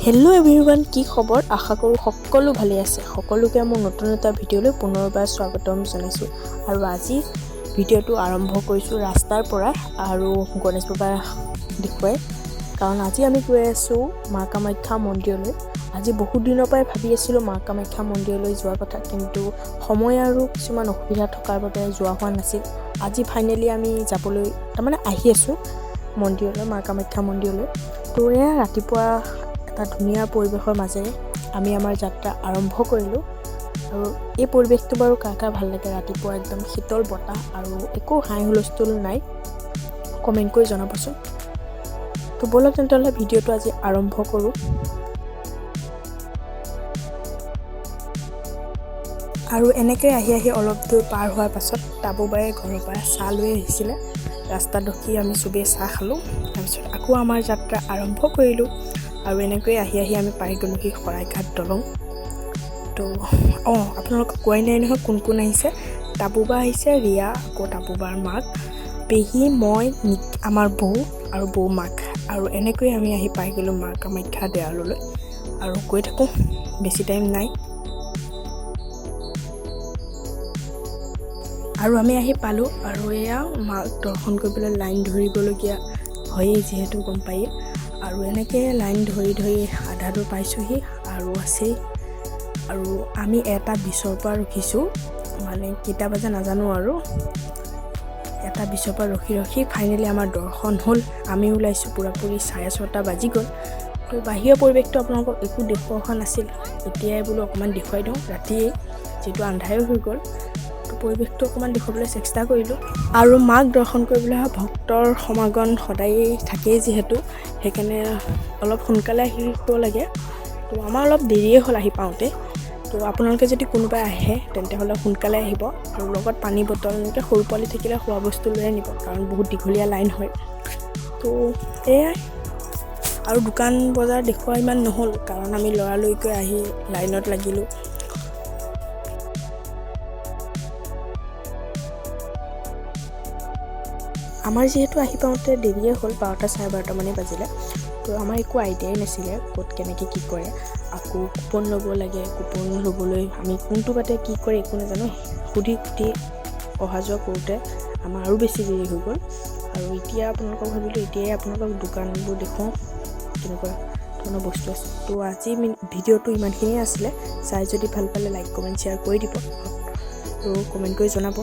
Hello' everyone, কি খবৰ? আশা কৰোঁ সকলো ভালে আছে। সকলোকে মোৰ নতুন এটা ভিডিঅ'লৈ পুনৰবাৰ স্বাগতম জনাইছোঁ। আৰু আজি ভিডিঅ'টো আৰম্ভ কৰিছোঁ ৰাস্তাৰ পৰা আৰু গণেশ বাবাৰ দেখুৱাই, কাৰণ আজি আমি গৈ আছোঁ মা কামাখ্যা মন্দিৰলৈ। আজি বহুত দিনৰ পৰাই ভাবি আছিলোঁ মা কামাখ্যা মন্দিৰলৈ যোৱাৰ কথা, কিন্তু সময় আৰু কিছুমান অসুবিধা থকাৰ বাবে যোৱা হোৱা নাছিল। আজি ফাইনেলি আমি যাবলৈ আহি আছোঁ মন্দিৰলৈ, মা কামাখ্যা মন্দিৰলৈ। তো এয়া ৰাতিপুৱা এটা ধুনীয়া পৰিৱেশৰ মাজেৰে আমি আমাৰ যাত্ৰা আৰম্ভ কৰিলোঁ। আৰু এই পৰিৱেশটো বাৰু কাৰ কাৰ ভাল লাগে, ৰাতিপুৱা একদম শীতল বতাহ আৰু একো হাই হুলস্থুল নাই, কমেণ্ট কৰি জনাবচোন। তো ব'লক তেন্তে হ'লে ভিডিঅ'টো আজি আৰম্ভ কৰোঁ। আৰু এনেকৈ আহি অলপ দূৰ পাৰ হোৱাৰ পাছত টাবুবাৰে ঘৰৰ পৰা চাহ লৈ আহিছিলে। ৰাস্তাত ৰখি আমি চবেই চাহ খালোঁ, তাৰপিছত আকৌ আমাৰ যাত্ৰা আৰম্ভ কৰিলোঁ। আৰু এনেকৈ আহি আমি পাই গ'লোহি শৰাইঘাট দলং। তো আপোনালোকক কোৱাই নাই নহয় কোন কোন আহিছে। টাবুবা আহিছে, ৰিয়া, আকৌ টাবুবাৰ মাক, পেহী, মই, আমাৰ বৌ আৰু বৌ মাক। আৰু এনেকৈ আমি আহি পাই গ'লোঁ মা কামাখ্যা দেৱালয়লৈ। আৰু গৈ থাকোঁ, বেছি টাইম নাই। আৰু আমি আহি পালোঁ, আৰু এয়া মাক দৰ্শন কৰিবলৈ লাইন ধৰিবলগীয়া হয়েই যিহেতু গম পায়েই। আৰু এনেকৈ লাইন ধৰি আধা দূৰ পাইছোঁহি আৰু আছেই। আৰু আমি এটা 20ৰ পৰা ৰখিছোঁ, কেইটা বাজে নাজানো, আৰু এটা 20ৰ পৰা ৰখি ফাইনেলি আমাৰ দৰ্শন হ'ল। আমি ওলাইছোঁ পূৰাপূৰি 6:30 বাজি গ'ল। তো বাহিৰৰ পৰিৱেশটো আপোনালোকক একো দেখুওৱা হোৱা নাছিল। এতিয়াই বোলো অকণমান দেখুৱাই দিওঁ, ৰাতিয়েই যিহেতু আন্ধাৰে হৈ গ'ল। পৰিৱেশটো অকণমান দেখুৱাবলৈ চেষ্টা কৰিলোঁ। আৰু মাক দৰ্শন কৰিবলৈ ভক্তৰ সমাগম সদায়েই থাকেই যিহেতু, সেইকাৰণে অলপ সোনকালে আহিব লাগে। তো আমাৰ অলপ দেৰিয়ে হ'ল আহি পাওঁতে। তো আপোনালোকে যদি কোনোবাই আহে তেন্তে হ'লে সোনকালে আহিব, আৰু লগত পানী বটল, এনেকৈ সৰু পোৱালি থাকিলে খোৱা বস্তু লৈ আনিব, কাৰণ বহুত দীঘলীয়া লাইন হয়। তো এয়াই, আৰু দোকান বজাৰ দেখুওৱা ইমান নহ'ল, কাৰণ আমি লৰালৰিকৈ আহি লাইনত লাগিলোঁ। আমাৰ যিহেতু আহি পাওঁতে দেৰিয়ে হ'ল, 12টা 12:30 মানে বাজিলে। তো আমাৰ একো আইডিয়াই নাছিলে ক'ত কেনেকৈ কি কৰে। আকৌ কুপন ল'ব লাগে, কুপন ল'বলৈ আমি কোনটো বাটে কি কৰে একো নাজানো। সুধি অহা যোৱা কৰোঁতে আমাৰ আৰু বেছি দেৰি হৈ গ'ল। আৰু এতিয়া আপোনালোকক ভাবিলোঁ এতিয়াই আপোনালোকক দোকানবোৰ দেখুৱাওঁ, কেনেকুৱা ধৰণৰ বস্তু আছে। তো আজি ভিডিঅ'টো ইমানখিনিয়ে আছিলে। চাই যদি ভাল পালে লাইক, কমেণ্ট, শ্বেয়াৰ কৰি দিব, আৰু কমেণ্ট কৰি জনাব।